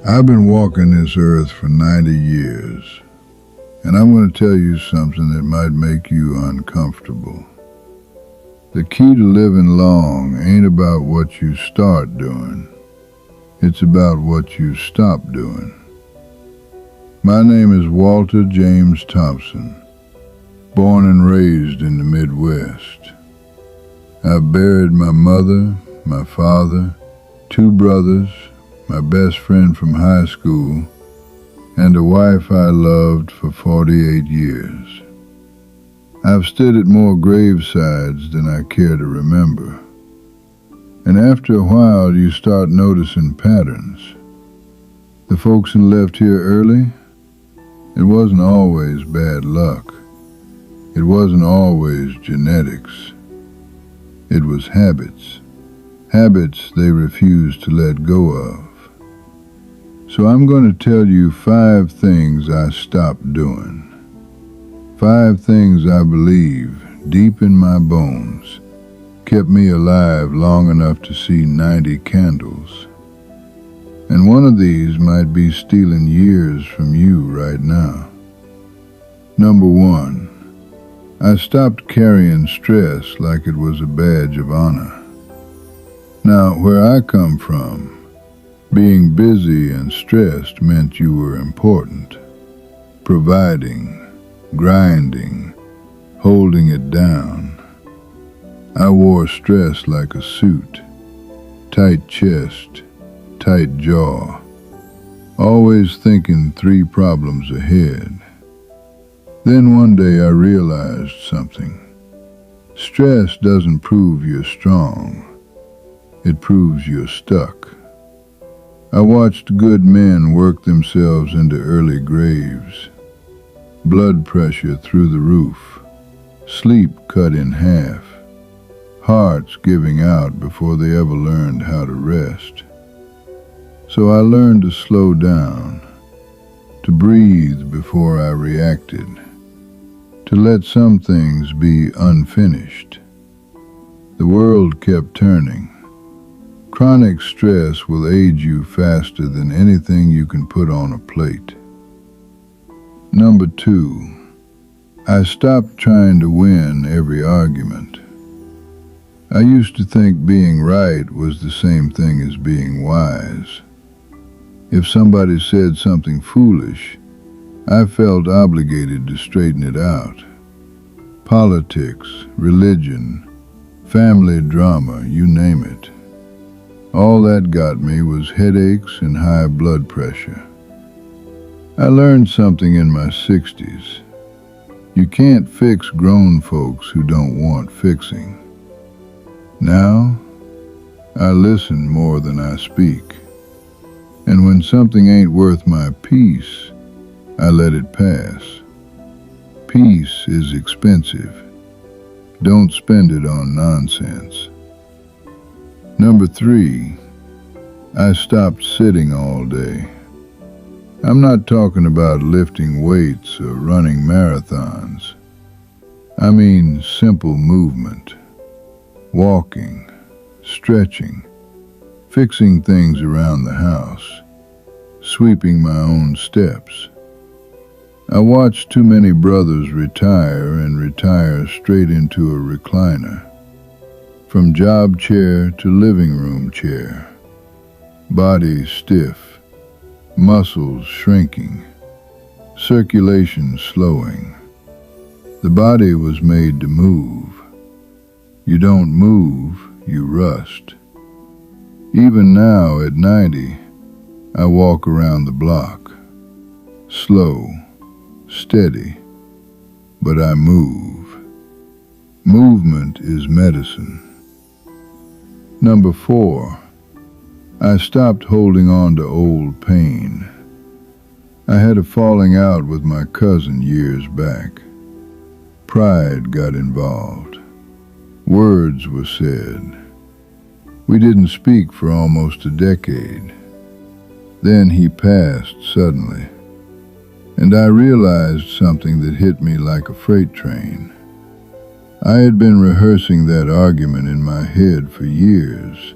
I've been walking this earth for 90 years, and I'm going to tell you something that might make you uncomfortable. The key to living long ain't about what you start doing. It's about what you stop doing. My name is Walter James Thompson, born and raised in the Midwest. I buried my mother, my father, two brothers, my best friend from high school, and a wife I loved for 48 years. I've stood at more gravesides than I care to remember. And after a while, you start noticing patterns. The folks who left here early, it wasn't always bad luck. It wasn't always genetics. It was habits. Habits they refused to let go of. So I'm going to tell you 5 things I stopped doing. 5 things I believe, deep in my bones, kept me alive long enough to see 90 candles. And one of these might be stealing years from you right now. Number 1, I stopped carrying stress like it was a badge of honor. Now, where I come from, being busy and stressed meant you were important. Providing, grinding, holding it down. I wore stress like a suit. Tight chest, tight jaw. Always thinking 3 problems ahead. Then one day I realized something. Stress doesn't prove you're strong. It proves you're stuck. I watched good men work themselves into early graves. Blood pressure through the roof. Sleep cut in half. Hearts giving out before they ever learned how to rest. So I learned to slow down, to breathe before I reacted, to let some things be unfinished. The world kept turning. Chronic stress will age you faster than anything you can put on a plate. Number 2, I stopped trying to win every argument. I used to think being right was the same thing as being wise. If somebody said something foolish, I felt obligated to straighten it out. Politics, religion, family drama, you name it. All that got me was headaches and high blood pressure. I learned something in my 60s. You can't fix grown folks who don't want fixing. Now, I listen more than I speak. And when something ain't worth my peace, I let it pass. Peace is expensive. Don't spend it on nonsense. Number 3, I stopped sitting all day. I'm not talking about lifting weights or running marathons. I mean simple movement, walking, stretching, fixing things around the house, sweeping my own steps. I watched too many brothers retire and retire straight into a recliner. From job chair to living room chair. Body stiff, muscles shrinking, circulation slowing. The body was made to move. You don't move, you rust. Even now at 90, I walk around the block. Slow, steady, but I move. Movement is medicine. Number 4, I stopped holding on to old pain. I had a falling out with my cousin years back. Pride got involved. Words were said. We didn't speak for almost a decade. Then he passed suddenly, and I realized something that hit me like a freight train. I had been rehearsing that argument in my head for years,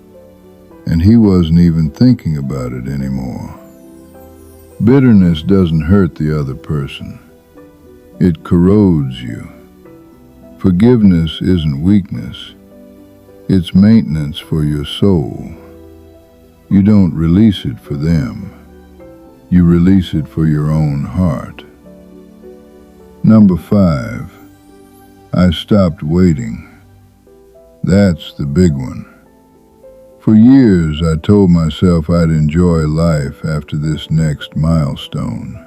and he wasn't even thinking about it anymore. Bitterness doesn't hurt the other person. It corrodes you. Forgiveness isn't weakness. It's maintenance for your soul. You don't release it for them. You release it for your own heart. Number 5, I stopped waiting. That's the big one. For years, I told myself I'd enjoy life after this next milestone.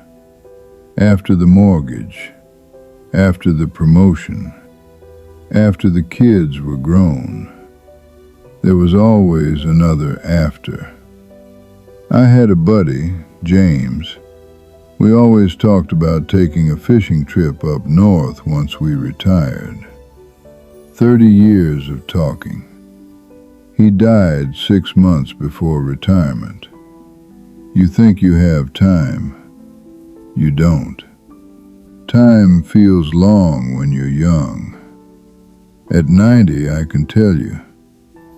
After the mortgage, after the promotion, after the kids were grown. There was always another after. I had a buddy, James. We always talked about taking a fishing trip up north once we retired. 30 years of talking. He died 6 months before retirement. You think you have time. You don't. Time feels long when you're young. At 90, I can tell you,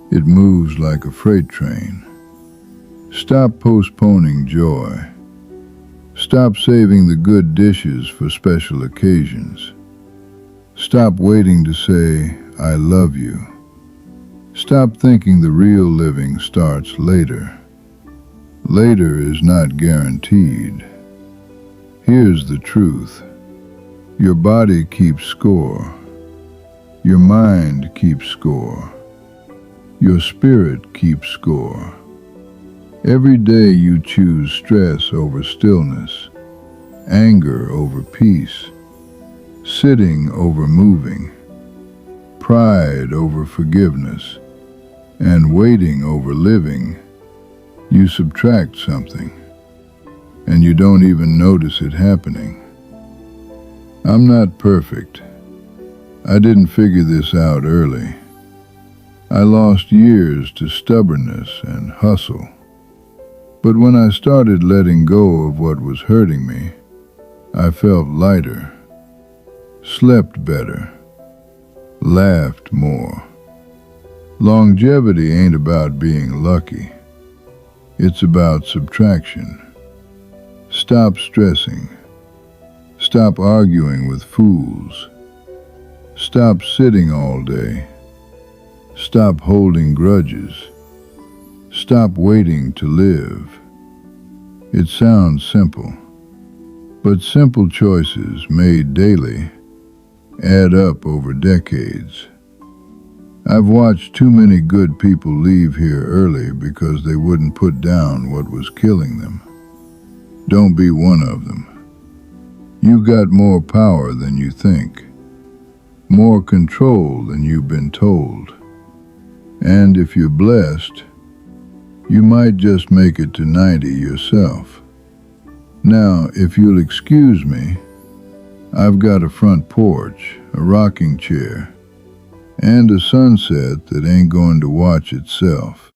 it moves like a freight train. Stop postponing joy. Stop saving the good dishes for special occasions. Stop waiting to say, I love you. Stop thinking the real living starts later. Later is not guaranteed. Here's the truth. Your body keeps score. Your mind keeps score. Your spirit keeps score. Every day you choose stress over stillness, anger over peace, sitting over moving, pride over forgiveness, and waiting over living. You subtract something, and you don't even notice it happening. I'm not perfect. I didn't figure this out early. I lost years to stubbornness and hustle. But when I started letting go of what was hurting me, I felt lighter, slept better, laughed more. Longevity ain't about being lucky. It's about subtraction. Stop stressing. Stop arguing with fools. Stop sitting all day. Stop holding grudges. Stop waiting to live. It sounds simple, but simple choices made daily add up over decades. I've watched too many good people leave here early because they wouldn't put down what was killing them. Don't be one of them. You got more power than you think, more control than you've been told. And if you're blessed, you might just make it to 90 yourself. Now, if you'll excuse me, I've got a front porch, a rocking chair, and a sunset that ain't going to watch itself.